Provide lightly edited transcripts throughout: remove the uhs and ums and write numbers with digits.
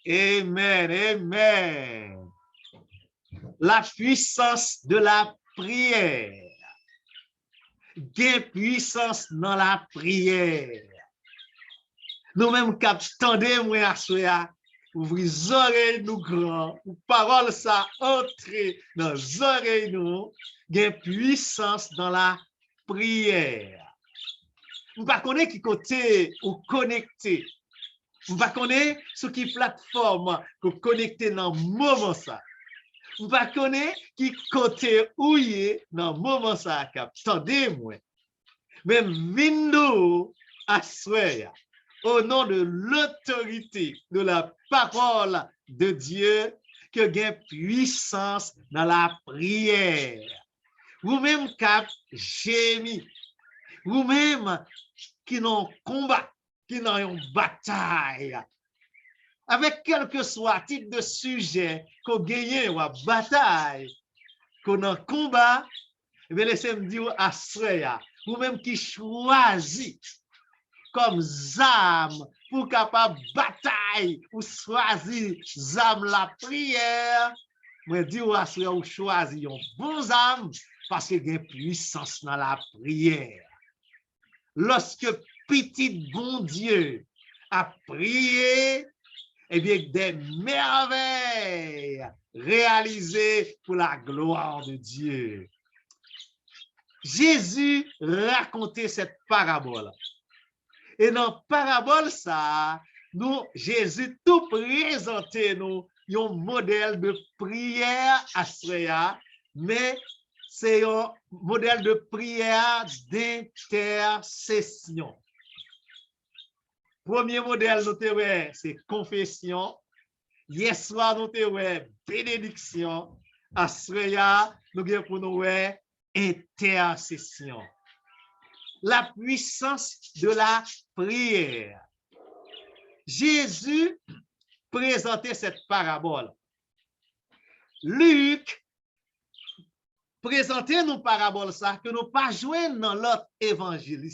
Amen, amen. La puissance de la prière. Gain puissance dans la prière. Nous-mêmes qui attendons, moi, à soi, ouvrir les oreilles nous grands, ou parole ça entrer dans les oreilles nous, gain puissance dans la prière. Vous ne connaissez pas qui côté ou connecté. Vous ne connaissez pas sur qui plateforme que connecté dans le moment ça. Vous ne connaissez pas qui côté où il est dans le moment ça. Attendez-moi. Même Windows à soi, au nom de l'autorité de la parole de Dieu, que gain puissance dans la prière. Vous-même cap gémi, vous-même qui n'ont combat, qui n'ont une bataille, avec quel que soit type de sujet qu'on gagne ou bataille, qu'on en combat, mais laissez-moi dire à Sreya, vous-même qui choisit comme âme pour capable bataille ou choisir âme la prière, moi dis à Sreya ou choisir un bon âme parce que y a puissance dans la prière. Lorsque petit bon Dieu a prié, eh bien, des merveilles réalisées pour la gloire de Dieu. Jésus racontait cette parabole. Et dans la parabole, ça, nous, Jésus tout présentait nous un modèle de prière à Sreya, mais c'est un modèle de prière d'intercession. Premier modèle, nous c'est confession. Hier soir, nous bénédiction. À Sreya, nous avons pour nous intercession. La puissance de la prière. Jésus présentait cette parabole. Luc présentait nous parabole ça que nous pas joindre dans l'autre évangile.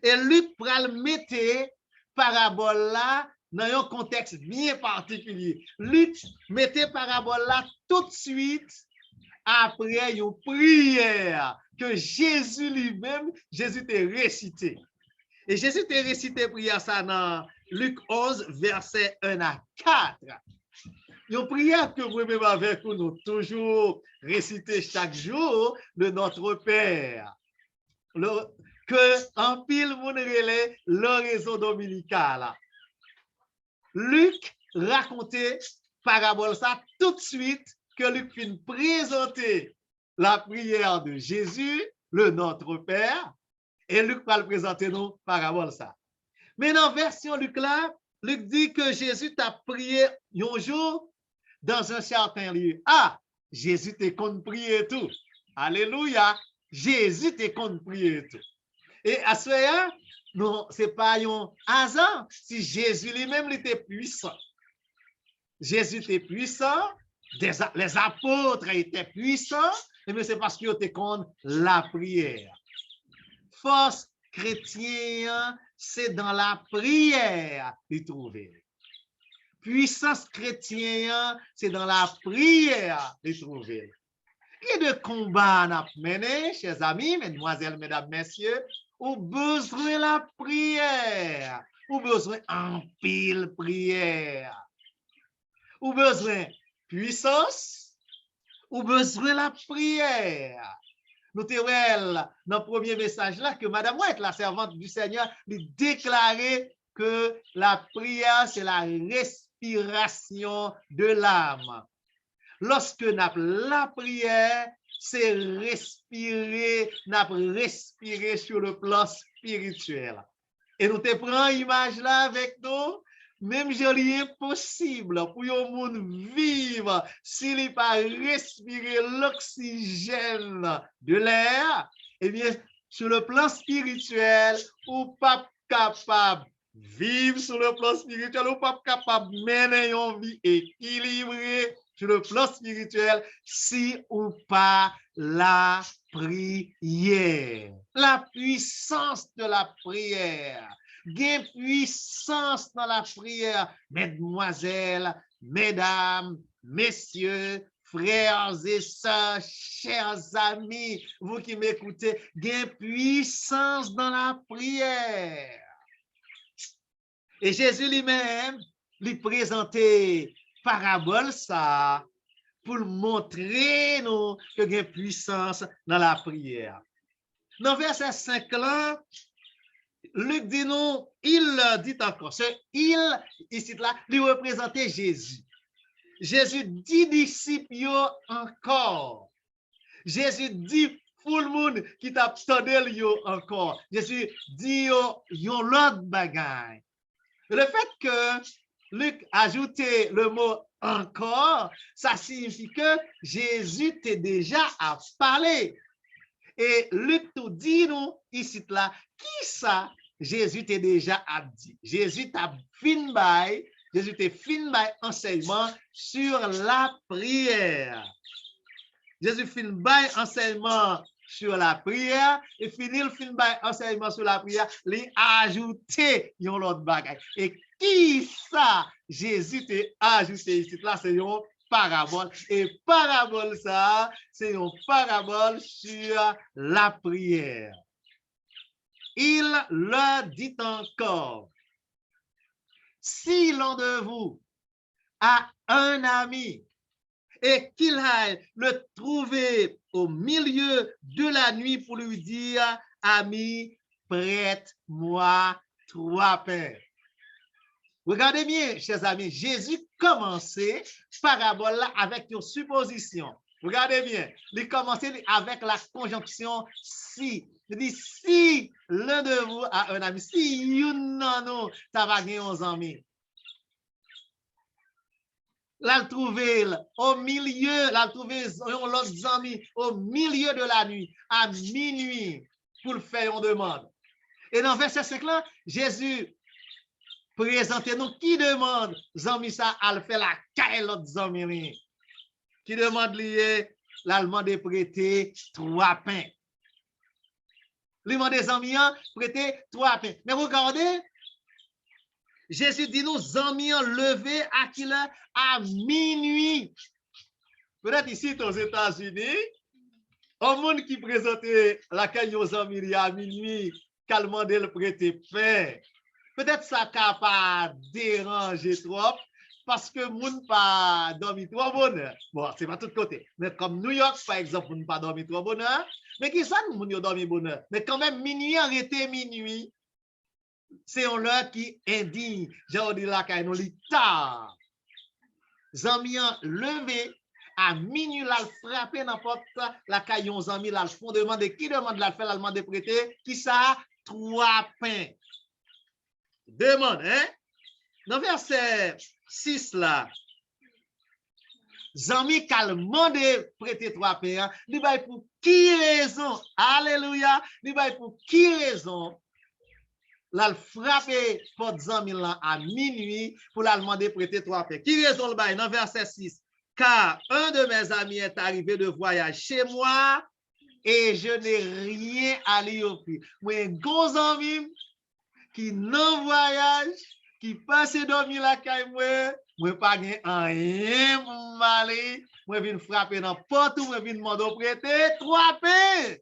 Et Luc pral mettre parabole là dans un contexte bien particulier. Luc mettait parabole là tout de suite après une prière que Jésus lui-même, Jésus t'a récité. Et Jésus t'a récité prière ça dans Luc 11, verset 1 à 4. Une prière que vous-même avec nous toujours réciter chaque jour de notre Père. Que en pile moun relè l'oraison dominicale. Luc racontait parabole ça tout de suite que Luc fin présenter la prière de Jésus, le Notre Père, et Luc va le présenter nous parabole ça. Mais dans la version Luc là, Luc dit que Jésus t'a prié un jour dans un certain lieu. Ah, Jésus t'est qu'on prier tout. Alléluia. Jésus t'est qu'on prier tout. Et à ce moment, non, ce n'est pas un hasard si Jésus lui-même était puissant. Jésus était puissant, les apôtres étaient puissants, mais c'est parce qu'ils étaient contre la prière. Force chrétienne, c'est dans la prière de trouver. Puissance chrétienne, c'est dans la prière de trouver. Qui de combat n'a mené, chers amis, mesdemoiselles, mesdames, messieurs, ou besoin la prière, ou besoin en pile prière, ou besoin puissance, ou besoin la prière. Nous te dans le premier message là que Madame White, la servante du Seigneur, lui déclarait que la prière, c'est la respiration de l'âme. Lorsque nous avons la prière, c'est respirer, nous respirer sur le plan spirituel. Et nous te prenons l'image là avec nous, même je l'ai impossible pour un monde vivre s'il n'est pas respirer l'oxygène de l'air, eh bien, sur le plan spirituel, ou pas capable vivre sur le plan spirituel, ou pas capable de mener une vie équilibrée sur le plan spirituel si ou pas la prière. La puissance de la prière. Gain puissance dans la prière. Mesdemoiselles, mesdames, messieurs, frères et sœurs, chers amis, vous qui m'écoutez, gain puissance dans la prière. Et Jésus lui-même lui présentait parabole ça pour montrer nous que gain puissance dans la prière. Dans verset 5 là, Luc dit nous, il dit encore, ce il ici là, lui représentait Jésus. Jésus dit disciples encore. Jésus dit tout le monde qui t'a entendu encore. Jésus dit yon l'autre bagaille. Le fait que Luc ajouté le mot encore, ça signifie que Jésus t'est déjà à parler. Et Luc tout dit nous ici là, qui ça Jésus t'est déjà à dit. Jésus t'a fin by, Jésus t'est fin by enseignement sur la prière. Jésus fin by enseignement sur la prière et finit le fin by enseignement sur la prière, lui ajouter yon l'autre bagage. Et qui ça Jésus t'est ajouté ici là, c'est une parabole. Et parabole ça, c'est une parabole sur la prière. Il le dit encore. Si l'un de vous a un ami et qu'il aille le trouver au milieu de la nuit pour lui dire, ami, prête-moi 3 pains. Regardez bien, chers amis, Jésus commençait parabole là avec une supposition. Regardez bien, il commençait avec la conjonction si. Il dit, si l'un de vous a un ami, si yon nan nou, ça va gagner 11 amis. Là, le trouver au milieu, là, le trouver l'autre ami au milieu de la nuit, à minuit, pour le faire une demande. Et dans verset 5 là, Jésus présente nous qui demande, zami ça, à le faire la caille l'autre zami. Qui demande lié, l'allemand de prêter 3 pains. Lui demande des amis prêter 3 pains. Mais regardez, Jésus dit nous amis lever à quelle heure? À minuit. Peut-être ici aux États-Unis, un monde qui présentait la caille aux amis à minuit, qu'elle demandait le prêter pain. Peut-être ça n'a pas dérangé trop. Parce que moun pas dormi trop bonheur. Bon, c'est pas tout côté. Mais comme New York, par exemple, moun pas dormi trop bonheur. Mais qui ça, moun yo dormi bonheur? Mais quand même, minuit, arrêté minuit, c'est une heure qui indigne. J'ai dit là, quand nous lit tard. Zamian levé à minuit, là, frappé n'importe la caillon zami, là, font demander qui demande la faire, l'allemand de prêter, qui ça? 3 pains. Demande, hein? Dans verset 6 là, Zami calmement de prêter 3 pains, il va pour qui raison? Alléluia, il va pour qui raison? Là, frapper porte Zami là à minuit pour la demander prêter 3 pains. Qui raison le bail? Dans verset 6, car un de mes amis est arrivé de voyage chez moi et je n'ai rien à lui offrir. Moi, un gros ami qui non voyage, qui passe dormir la caille, moi pas rien pour m'aller, moi viens frapper dans porte, moi viens demander prêter 3 pains.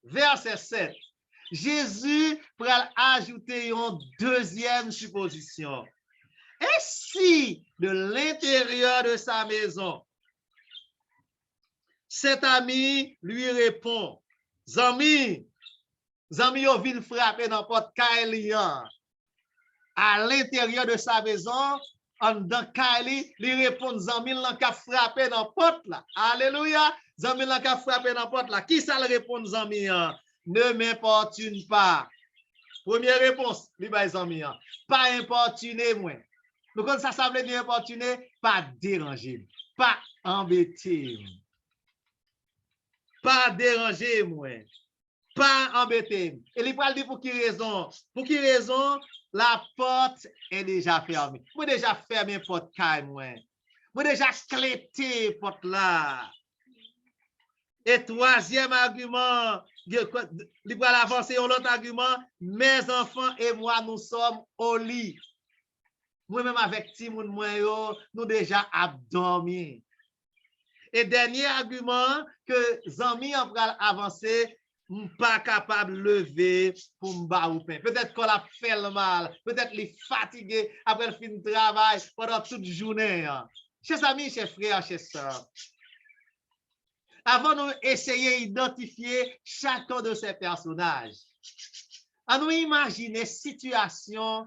Verset 7. Jésus pour ajouter une deuxième supposition. Et si de l'intérieur de sa maison, cet ami lui répond, Zami yo vin frapper dans porte caille à l'intérieur de sa maison, en dans caille, lui répond Zami lan ka frapper dans porte là. Alléluia. Zami lan ka frapper dans porte là. Qui ça le répond Zami? Ne m'importune pas. Première réponse, li bay Zami. Pas importuner moi. Donc ça veut dire importuner, pas déranger, pas embêter. Pas déranger moi. Pas embêter. Et il va dire pour qui raison? Pour qui raison? La porte est déjà fermée. Moi déjà fermé porte caille moi. Moi déjà clété porte là. Et troisième argument, il va avancer un autre argument, mes enfants et moi, nous sommes au lit. Moi-même avec Timoun, nous déjà abdormi. Et dernier argument que Zami en pral avancer, pas capable de lever pour me battre au pain. Peut-être qu'on a fait le mal, peut-être qu'il est fatigué après le fin de travail pendant toute journée. Chers amis, chers frères, chers sœurs, avant de essayer d'identifier chacun de ces personnages, à nous imaginer situation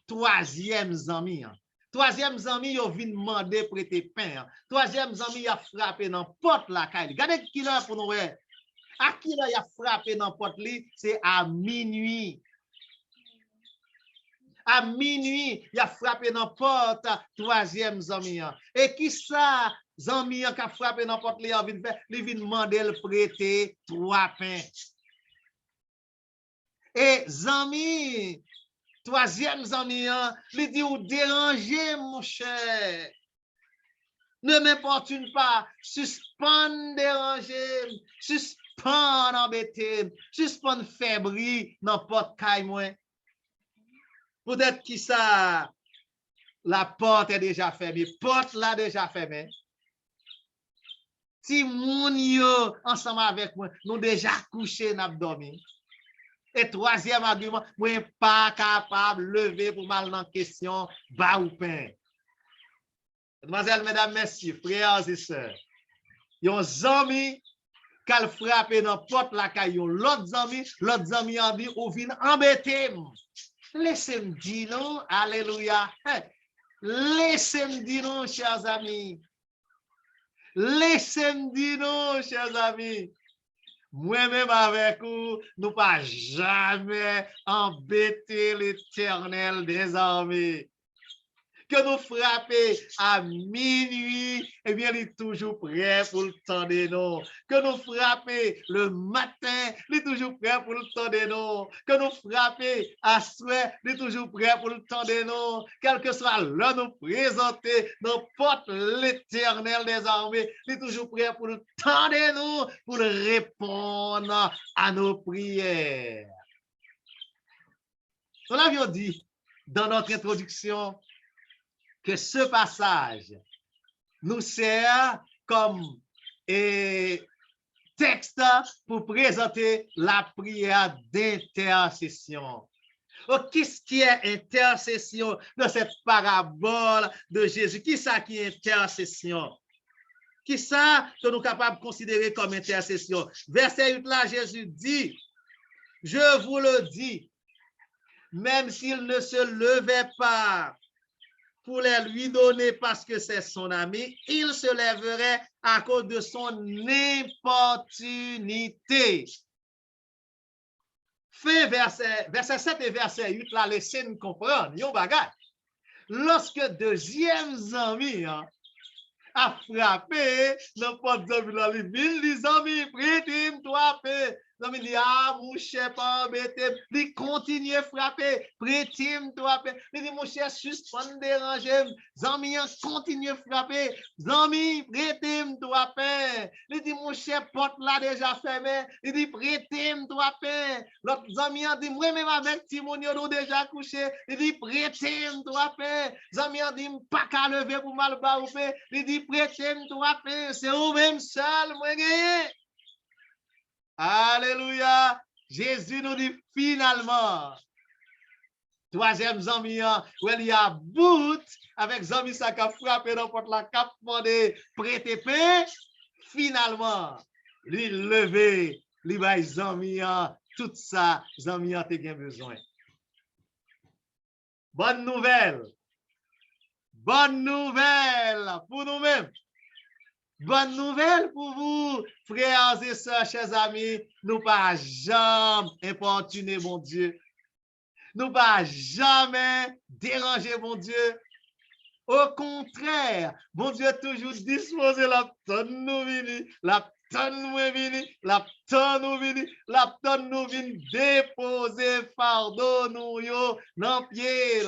troisième ami. Troisième ami, il vient demander prêter pain. Troisième ami, il a frappé dans la porte la caille. Regardez qui là pour nous. À qui là il a frappé dans la porte, c'est à minuit. À minuit, il a frappé dans la porte, troisième ami. Et qui ça, ami qui a frappé dans la porte, il vient demander de prêter 3 pains. Et ami, troisième ami, il dit ou déranger, mon cher. Ne m'importune pas, suspend déranger, suspend embêter, suspend fébrile dans porte caille moi. Peut-être qui ça, la porte est déjà fermée, porte là déjà fermée. Si moun yo ensemble avec moi, nous déjà couché, nous dormi. Et troisième argument, moi pas capable de lever pour mal dans question, bas ou pain. Mademoiselles, mesdames, messieurs, frères et sœurs, yon zami qu'elle frappe dans la porte la caillou, l'autre zami a dit, ou vin embêter. Laissez-moi dire non, alléluia. Laissez-moi dire non, chers amis. Laissez-moi dire non, chers amis. Moi-même avec vous, nous pas jamais embêter l'Éternel des armées. Que nous frapper à minuit, eh bien, il est toujours prêt pour le temps de nous. Que nous frapper le matin, il est toujours prêt pour le temps de nous. Que nous frapper à soir, il est toujours prêt pour le temps de nous. Quel que soit l'heure nous présenter, n'importe l'Éternel des armées, il est toujours prêt pour le temps de nous, pour répondre à nos prières. Nous l'avions dit dans notre introduction, que ce passage nous sert comme texte pour présenter la prière d'intercession. Qu'est-ce qui est intercession dans cette parabole de Jésus? Qui ça qui est intercession? Qui ça que nous sommes capables de considérer comme intercession? Verset 8 là, Jésus dit, je vous le dis, même s'il ne se levait pas pour les lui donner parce que c'est son ami, il se lèverait à cause de son importunité. Fin verset 7 et verset 8, là, laissez-nous comprendre, yon bagay. Lorsque deuxième ami a frappé, n'importe qui là, les amis, prêtez-moi toi paix. L'homme dit, ah, mon cher, pas embêté. Il continue à frapper. Prêtez-moi toi paix. Il dit, mon cher, suspend déranger. Zami, continue à frapper. Zami, prêtez-moi toi paix. Il dit, mon cher, porte là déjà fermée. Il dit, prêtez-moi toi paix. L'autre zami a dit, moi-même avec Timonio, nous déjà couché. Il dit, prêtez-moi toi paix. Zami a dit, pas qu'à lever pour mal barouper. Il dit, prêtez-moi toi paix. C'est vous-même seul, moi, gagné. Alléluia. Jésus nous dit finalement, troisième zami, où il y a bout avec zami ça qui a frappé dans porte la cap de prêter paix. Finalement, lui lever, lui bail zami, tout ça, zami a bien besoin. Bonne nouvelle pour nous-mêmes. Bonne nouvelle pour vous, frères et sœurs, chers amis. Nous pas jamais importuner mon Dieu. Nous pas jamais déranger mon Dieu. Au contraire, mon Dieu est toujours disposé la tonne nous vini, la tonne nous vini, la tonne nous vini, la tonne nous vini déposer fardeau nous yo dans pied.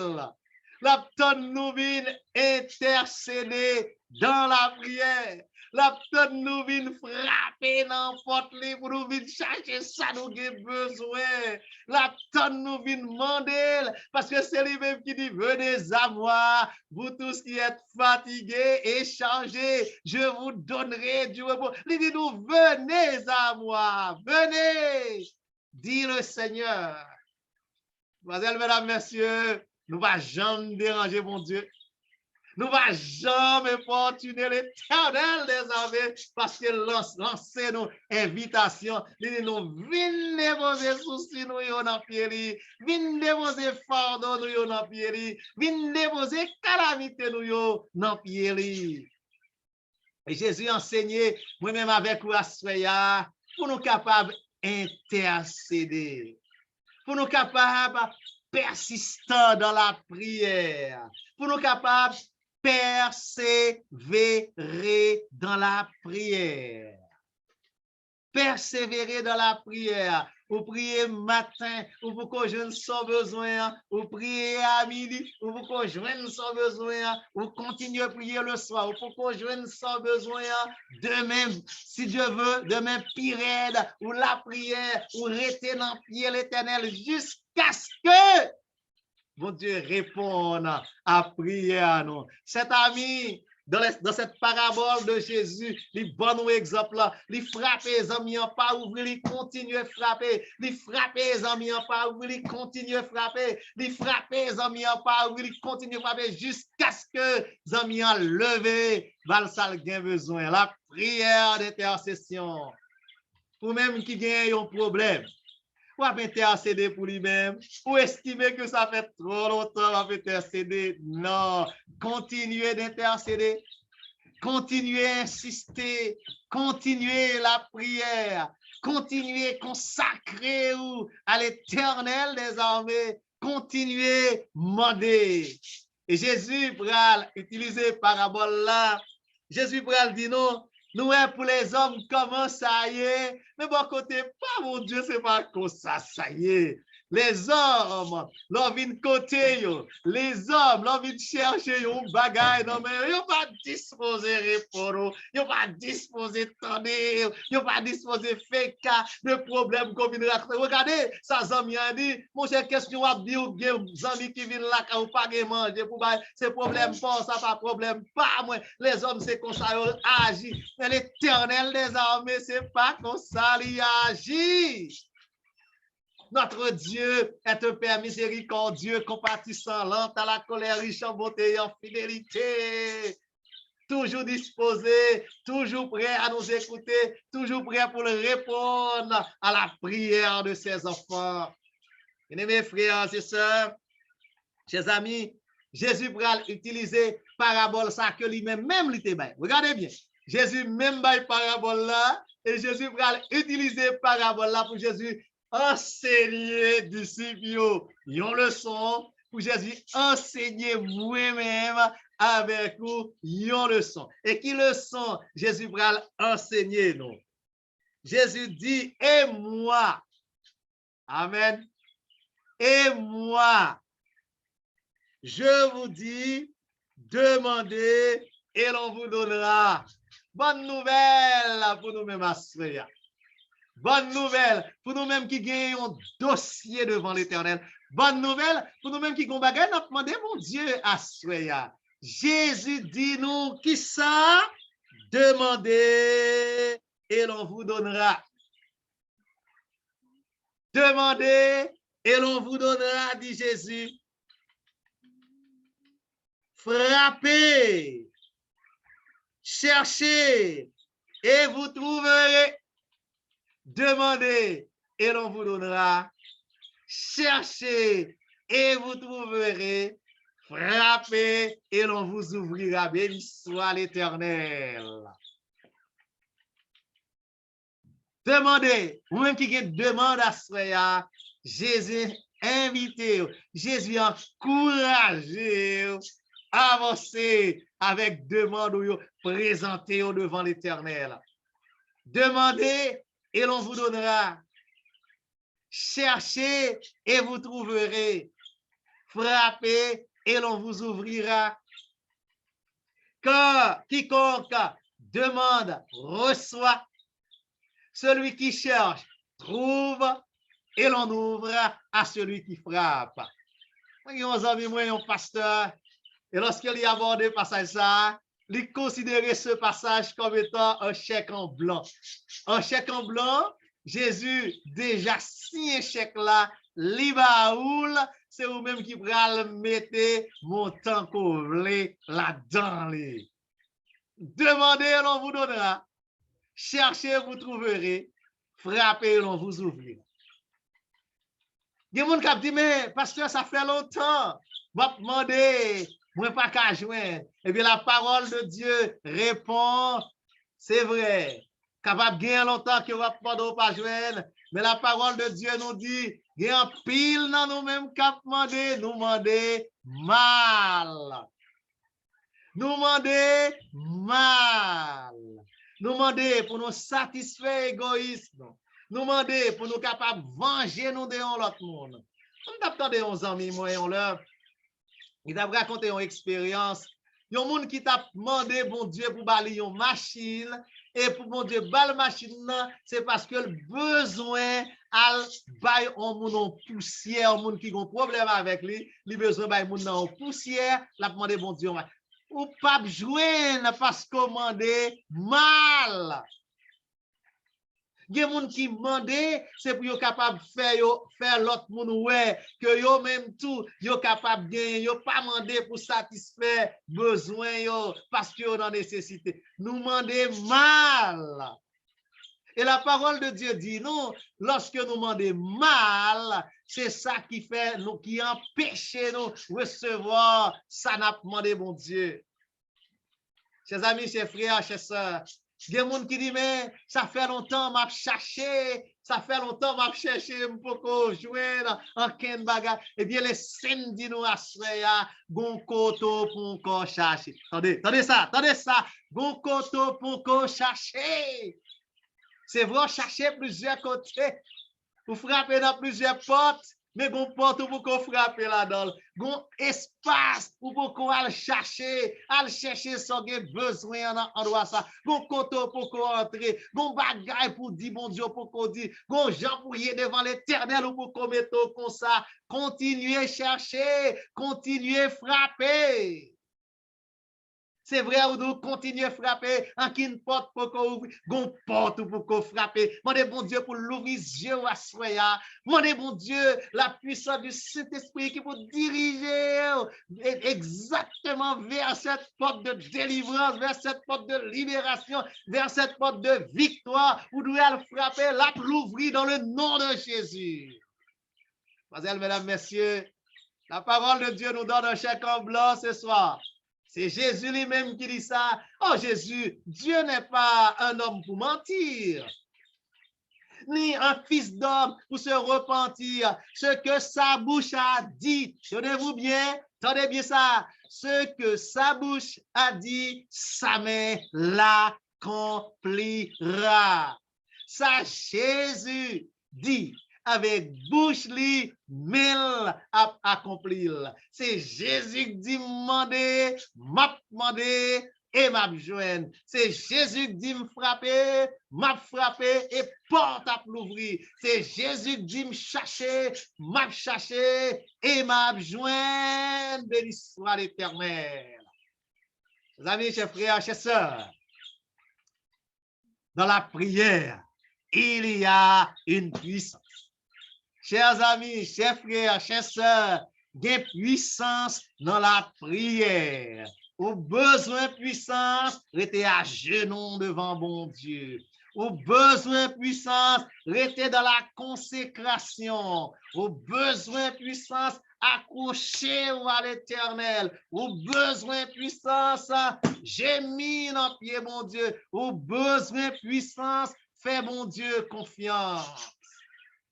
La tonne nous vini intercéder dans la prière. L'aptad nous vient frapper dans la porte pour nous venir chercher ça nous avons besoin. L'aptad nous vient demander parce que c'est lui-même qui dit venez à moi, vous tous qui êtes fatigués et chargés, je vous donnerai du repos. Il dit nous venez à moi, venez, dit le Seigneur. Mademoiselles, mesdames, messieurs, nous ne va jamais déranger mon Dieu. Nous ne va jamais importuner l'Éternel des armées parce que lancer nos invitations, nous venons déposer soucis nous dans pied, venons déposer fardeau nous dans pied, venons déposer calamité nous dans pied. Et Jésus enseignait moi-même avec vous à pour nous capables d'intercéder, pour nous capables persistants dans la prière, pour nous capables persévérer dans la prière. Persévérer dans la prière. Vous priez matin, ou vous conjoignez sans besoin, vous priez à midi, ou vous conjoignez sans besoin, vous continuez à prier le soir, vous conjoignez sans besoin. Demain, si Dieu veut, demain pire, ou la prière, ou rester dans le pied l'Éternel jusqu'à ce que mon Dieu réponde à prière. Nous. Cet ami, dans cette parabole de Jésus, il bon exemple là, il frappe les amis en pas ouvrir, il continue à frapper, il frappe les amis en pas ouvrir, il continue à frapper, il frappe les amis en pas ouvrir, il continue à frapper jusqu'à ce que les amis en levé, valsal gain besoin. La prière d'intercession. Pour même qui gagne un problème. Ou à intercéder pour lui-même, ou estimer que ça fait trop longtemps à intercéder. Non, continuez d'intercéder, continuez à insister, continuez la prière, continuez à consacrer à l'Éternel des armées, continuez à demander. Et Jésus va utiliser parabole là. Jésus va dire non. Nous, pour les hommes, comment ça y est? Mais bon côté, pas mon Dieu, c'est pas comme ça y est. Les hommes, l'on vient côté, les hommes, l'on vient chercher un bagage, non, mais ils n'ont pas disposé répondre, ils n'ont pas disposé tendre, ils n'ont pas disposé faire cas de problème qu'on vient raconter. Regardez, ça, Zami a dit, mon cher, question à dire, Zami qui vient là, quand vous pas manger, pour c'est problème pas, ça pas problème pas, moi, les hommes, c'est comme ça, ils agissent. Mais l'Éternel des armées, c'est pas comme ça, il agit. Notre Dieu est un Père miséricordieux, compatissant, lent à la colère, riche en bonté et en fidélité. Toujours disposé, toujours prêt à nous écouter, toujours prêt pour répondre à la prière de ses enfants. Mes frères et sœurs, chers amis, Jésus va utiliser parabole ça que lui-même l'était bien. Regardez bien. Jésus même bail parabole là et Jésus va utiliser parabole là pour Jésus enseigner disciples une leçon pour Jésus enseigner moi-même avec vous une leçon. Et qui leçon Jésus va enseigner nous? Jésus dit et moi. Amen. Et moi, je vous dis, demandez et l'on vous donnera. Bonne nouvelle pour nous-mêmes à Soya. Bonne nouvelle pour nous-mêmes qui gagnons un dossier devant l'Éternel. Bonne nouvelle pour nous-mêmes qui gagnons bagage, nous demandons mon Dieu à Soya. Jésus dit nous qui ça? Demandez et l'on vous donnera. Demandez et l'on vous donnera, dit Jésus. Frappez, cherchez et vous trouverez. Demandez et l'on vous donnera. Cherchez et vous trouverez. Frappez et l'on vous ouvrira. Béni soit l'Éternel. Demandez, vous-même qui demande à Soya, Jésus invité, Jésus encouragé. Avancez avec demande ou présentez devant l'Éternel. Demandez et l'on vous donnera. Cherchez et vous trouverez. Frappez et l'on vous ouvrira. Car quiconque demande, reçoit. Celui qui cherche, trouve. Et l'on ouvre à celui qui frappe. Moi, j'ai un ami, moi, un pasteur, et lorsqu'il a abordé le passage ça, il considérait ce passage comme étant un chèque en blanc. Un chèque en blanc, Jésus déjà signé chèque là, libaoul, c'est vous-même qui pral mettre montant qu'on voulait là-dedans. Demandez, l'on vous donnera. Cherchez, vous trouverez. Frappez, l'on vous ouvrira. Il y a des gens qui disent, mais pasteur, ça fait longtemps. Je vais demander, je ne pas qu'à joindre. Et bien la parole de Dieu répond, c'est vrai. Capable de gagner longtemps que vous ne pouvez pas joindre. Mais la parole de Dieu nous dit, il y a un pile dans nous-mêmes qui demander, nous demander mal. Nous demander mal. Nous demander pour nous satisfaire l'égoïsme. Nous demander pour nous capables de venger nous de l'autre monde. On t'a entendu uns amis, moi, on leur, il t'a raconté une expérience. Il y a un monde qui t'a demandé, bon Dieu, pour balayer une machine. Et pour bon Dieu, balayer machine, c'est parce que le besoin à bailler un monde en poussière, un monde qui a un problème avec lui, il besoin de bailler un monde en poussière, l'a demandé, bon Dieu, ou pas joindre parce qu'on demande mal. Il y a des gens qui demandent, c'est pour être capable de faire l'autre monde, ouais, que yo même tout, yo capable de gagner, yo pas demander pour satisfaire besoin yo, parce que yo dans nécessité. Nous demandons mal. Et la parole de Dieu dit, non, lorsque nous demandons mal, c'est ça qui fait, nous, qui empêche nous recevoir ça n'a demandé, mon Dieu. Chers amis, chers frères, chers sœurs, il y a des gens qui disent, mais ça fait longtemps que je cherche, ça fait longtemps que je cherche pour jouer en quel bagage. Eh bien, les scènes disent nous à soya, gon koto pour qu'on cherche. Attendez ça. Gon koto pour qu'on cherche. C'est vrai, chercher plusieurs côtés. Vous frappez dans plusieurs portes. Mais gon porte pour qu'on frappe là-dedans. Gon espace pour qu'on aille chercher son besoin en endroit ça. Gon koto pour qu'on entre. Gon bagaille pour dire bon Dieu pour qu'on dit. Gon Jean pour y devant l'éternel ou pour qu'on mette comme ça. Continuez chercher, continuez frapper. C'est vrai, ou nous continuons à frapper, en qui une porte pour qu'on ouvre, une porte pour qu'on frappe. Demandez bon Dieu pour l'ouvrir les yeux à soya. Demandez bon Dieu la puissance du Saint-Esprit qui vous diriger exactement vers cette porte de délivrance, vers cette porte de libération, vers cette porte de victoire. Vous devez le frapper, l'ouvrir dans le nom de Jésus. Mademoiselles, mesdames, messieurs, la parole de Dieu nous donne un chèque en blanc ce soir. C'est Jésus lui-même qui dit ça. Oh Jésus, Dieu n'est pas un homme pour mentir, ni un fils d'homme pour se repentir. Ce que sa bouche a dit, tenez-vous bien, tenez bien ça. Ce que sa bouche a dit, sa main l'accomplira. Ça, Jésus dit. Avec bouche li, mille à accomplir. C'est Jésus qui dit m'a demandé et m'a joindre. C'est Jésus qui dit me frapper, m'a frappé et porte à l'ouvrir. C'est Jésus qui dit me chercher, m'a cherché et m'a joindre. Béni soit l'Éternel. Mes amis, chers frères, chers sœurs, dans la prière, il y a une puissance. Chers amis, chers frères, chers sœurs, il y a puissance dans la prière. Au besoin de puissance, restez à genoux devant bon Dieu. Au besoin de puissance, restez dans la consécration. Au besoin de puissance, accrochez-vous à l'Éternel. Au besoin de puissance, gémis dans pied, mon Dieu. Au besoin de puissance, fais, mon Dieu, confiance.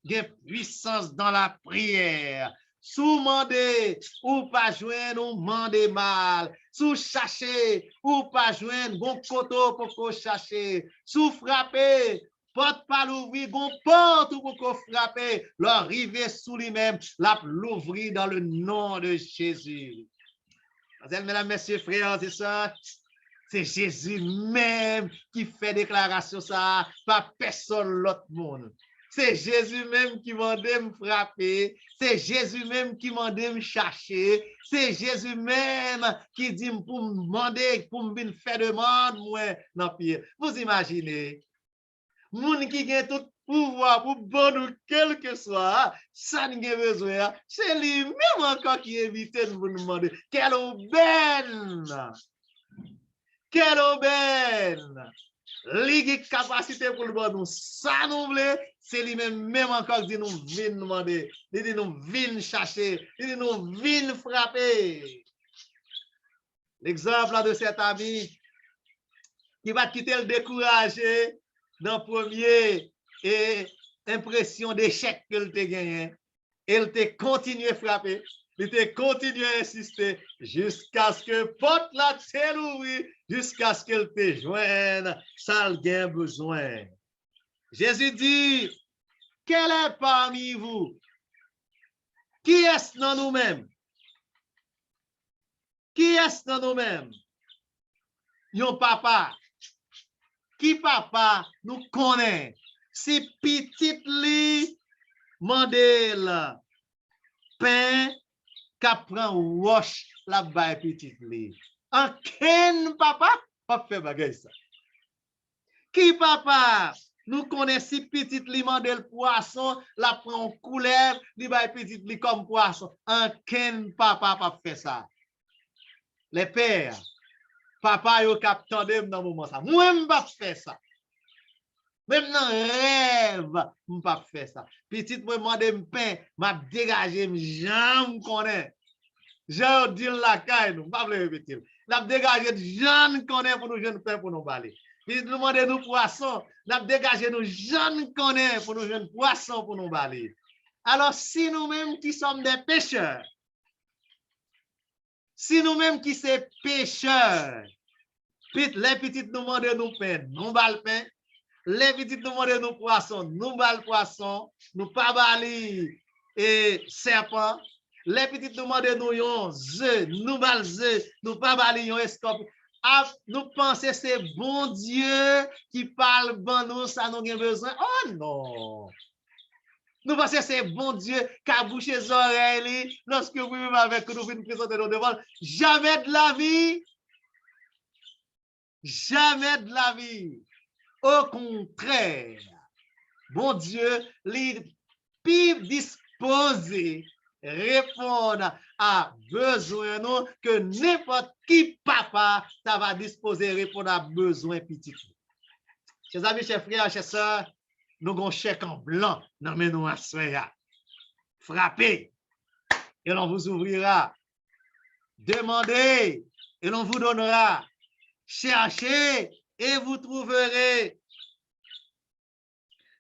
Il y a puissance dans la prière. Sous mandé ou pas joindre ou mandé mal. Sous chercher ou pas joindre, bon koto pour qu'on chercher. Sous frapper, porte pas l'ouvrir, bon porte pour qu'on frapper. L'arriver sous lui-même, l'ouvrir dans le nom de Jésus. Mesdames, messieurs, frères et sœurs, C'est Jésus même qui fait déclaration ça, pas personne l'autre monde. C'est Jésus même qui m'a demandé me frapper. C'est Jésus même qui m'a demandé me chercher. C'est Jésus même qui dit pour me demander, pour me faire demande, moi, non pire. Vous imaginez, moun qui a tout pouvoir pour bon ou quel que soit, ça n'a besoin. C'est lui-même encore qui évite de vous demander. Quelle aubaine! Quelle aubaine! Ligue capacité pour le bon nous, ça nous voulons, c'est lui-même encore qui dit nous vient demander, il dit nous vient chercher, il dit nous vient frapper. L'exemple de cet ami qui va quitter le découragé dans la première impression d'échec qu'il a gagné. Il te continue à frapper, il te continue à insister jusqu'à ce que porte la telle ouvre, jusqu'à ce qu'il te joigne, ça a besoin. Jésus dit, quel est parmi vous? Qui est-ce dans nous-mêmes? Qui est-ce dans nous-mêmes? Yon papa. Qui papa nous connaît? Si petit li mandel pain qu'a prend roche la baie petit li. En ken papa pas fait bagay ça. Qui papa nous connaît si petit li mandel poisson la prend couleur li baie petit li comme poisson. En ken papa pas fait ça. Les pères papa yo k'ap tande dans moment ça. Moi m'pa faire ça. Même dans rêve, m'pa faire ça. Petit moi demande pain, m'a dégagé j'en connais. J'en dis la caille nous, pas le répéter. N'a dégagé j'en connais pour nous jeunes pain pour nous baler. Puis demande nous poisson, n'a dégagé nous j'en connais pour nous jeunes poisson pour nous baler. Alors si nous-mêmes qui sommes des pêcheurs, si nous-mêmes qui sommes pêcheurs, les petites nous demandent nous pain, nous bal pain. Les petites nous demandent nous poisson, nous bal poisson, nous pas bali et serpent. Les petites nous demandent nous yon œuf, nous bal œuf, nous pas bali yon escorpion. Nous pensons c'est bon Dieu qui parle bon nous, ça nous a besoin. Oh non! Nous pensons c'est bon Dieu qui a bouché les oreilles lorsque vous vivez avec nous, vous nous présentez nous devant. Jamais de la vie. Jamais de la vie. Au contraire, bon Dieu, les plus disposés répondre à besoin nous que n'importe qui papa ça va disposer répondre à besoin petit. Chers amis, chers frères, chers sœurs, nous avons un chèque en blanc, non mais nous à soya. Frappez et l'on vous ouvrira. Demandez et l'on vous donnera. Cherchez et vous trouverez.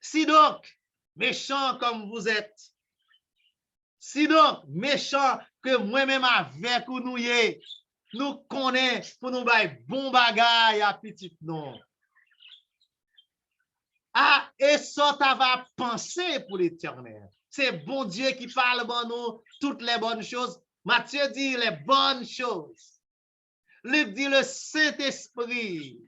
Si donc, méchant comme vous êtes, si donc, méchant que moi-même avec ou nous connaissons pour nous bailler bon bagay à petit non. Ah, et ça, tu vas penser pour l'éternel. C'est bon Dieu qui parle bon nous toutes les bonnes choses. Matthieu dit les bonnes choses. Il dit le Saint-Esprit.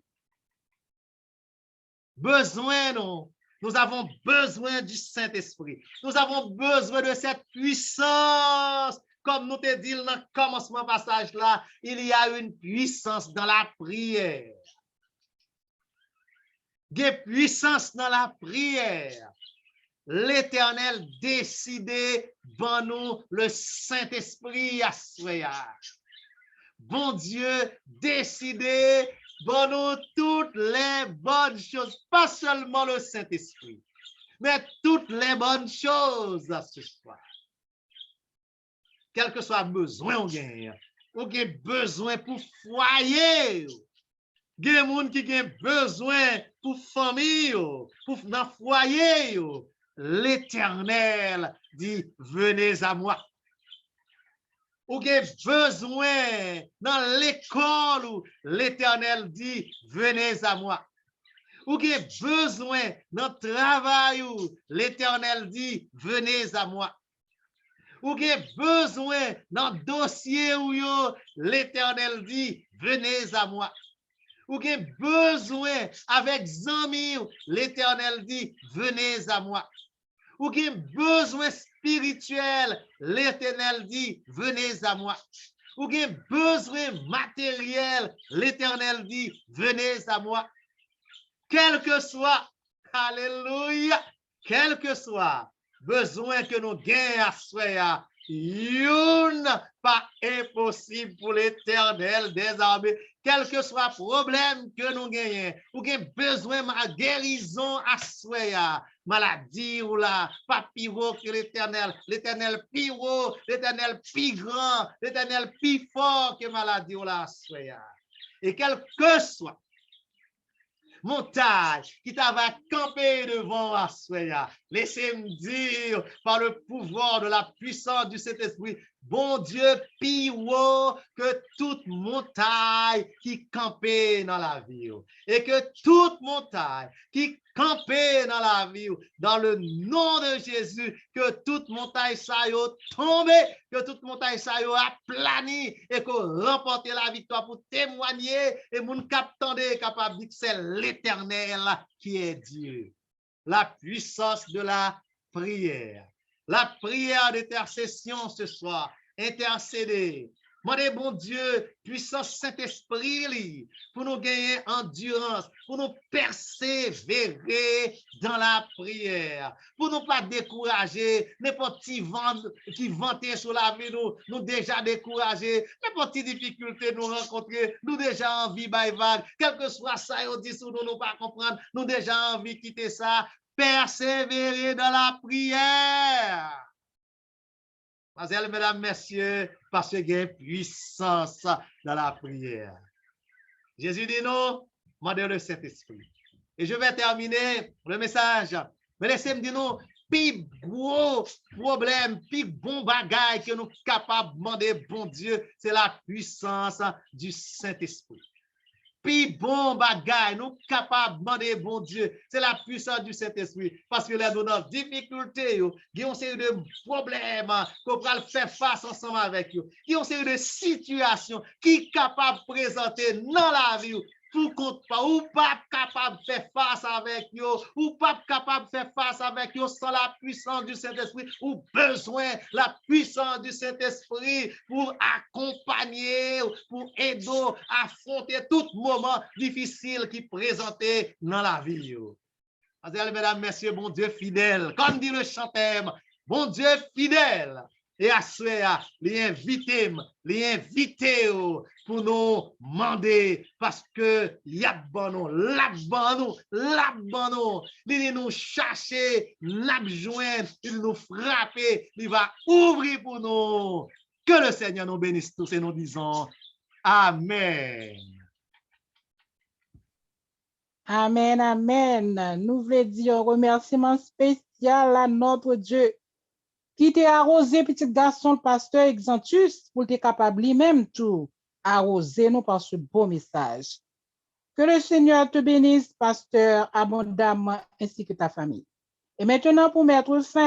Besoin, nous avons besoin du Saint-Esprit. Nous avons besoin de cette puissance. Comme nous te dit dans le commencement passage là, il y a une puissance dans la prière. Des puissances dans la prière. L'Éternel décidé, bon nous, le Saint-Esprit à soya. Bon Dieu, décidé, bon nous toutes les bonnes choses, pas seulement le Saint-Esprit, mais toutes les bonnes choses à ce soir. Quel que soit le besoin on gagne, ou besoin pour foyer, il y a des gens qui ont besoin pour famille, pour dans foyer, l'Éternel dit venez à moi. Ou avez besoin dans l'école où l'Éternel dit venez à moi. Ou avez besoin dans le travail où l'Éternel dit venez à moi. Ou avez besoin dans le dossier où l'Éternel dit venez à moi. Ou gen besoin avec zami, l'Éternel dit, venez à moi. Ou gen besoin spirituel, l'Éternel dit, venez à moi. Ou gen besoin matériel, l'Éternel dit, venez à moi. Quel que soit, alléluia, quel que soit besoin que nous gagnons à soi, yon pas impossible pour l'Éternel des armées. Quel que soit problème que nous gagnons, ou gagnons besoin de guérison à soi, maladie ou là, pas pire que l'Éternel, l'Éternel pire, l'Éternel plus grand, l'Éternel plus fort que maladie ou là à soi. Et quel que soit montagne qui t'avait campé devant la soya. Laissez-moi dire, par le pouvoir de la puissance du Saint-Esprit, bon Dieu, plus haut que toute montagne qui campait dans la vie. Et que toute montagne qui campait dans la vie, dans le nom de Jésus, que toute montagne ça y tombe, que toute montagne ça y aplani et qu'on remporte la victoire pour témoigner et mon captant capable de dire que c'est l'Éternel qui est Dieu. La puissance de la prière. La prière d'intercession ce soir. Intercéder. Demandez, bon Dieu, puissance Saint-Esprit, pour nous gagner endurance, pour nous persévérer dans la prière, pour nous pas décourager, n'importe qui vantait sur la vie, nous déjà découragés, n'importe quelle difficulté nous rencontrer, nous déjà envie vague, quel que soit ça, on dit sur nous pas comprendre, nous déjà envie quitter ça, persévérer dans la prière. Mademoiselles, mesdames, messieurs, parce qu'il y a puissance dans la prière. Jésus dit non, demandez le Saint-Esprit. Et je vais terminer le message. Mais laissez-moi dire non, plus gros problème, plus bon bagage que nous sommes capables de demander, bon Dieu, c'est la puissance du Saint-Esprit. Puis bon bagaille, nous capables de demander bon Dieu, c'est la puissance du Saint-Esprit. Parce que là, nous avons des difficultés, il y a une série de problèmes qu'on va faire face ensemble avec eux. Il y a une série de situations qui sont capables de présenter dans la vie. Pour compte pas, ou pas capable de faire face avec eux, ou pas capable de faire face avec eux sans la puissance du Saint-Esprit, ou besoin de la puissance du Saint-Esprit pour accompagner, pour aider à affronter tout moment difficile qui présentait dans la vie. Mesdames, messieurs, bon Dieu fidèle, comme dit le chanteur, bon Dieu fidèle. Et à cela, les invités pour nous demander parce que il y a bon la il nous chercher, la joindre, il nous frapper, il va ouvrir pour nous. Que le Seigneur nous bénisse tous et nous disons Amen. Amen, amen. Nous voulons dire un remerciement spécial à notre Dieu qui t'a arrosé petit garçon le pasteur Exantus pour être capable lui-même tout arroser nous par ce beau message. Que le Seigneur te bénisse, pasteur, abondamment ainsi que ta famille. Et maintenant pour mettre fin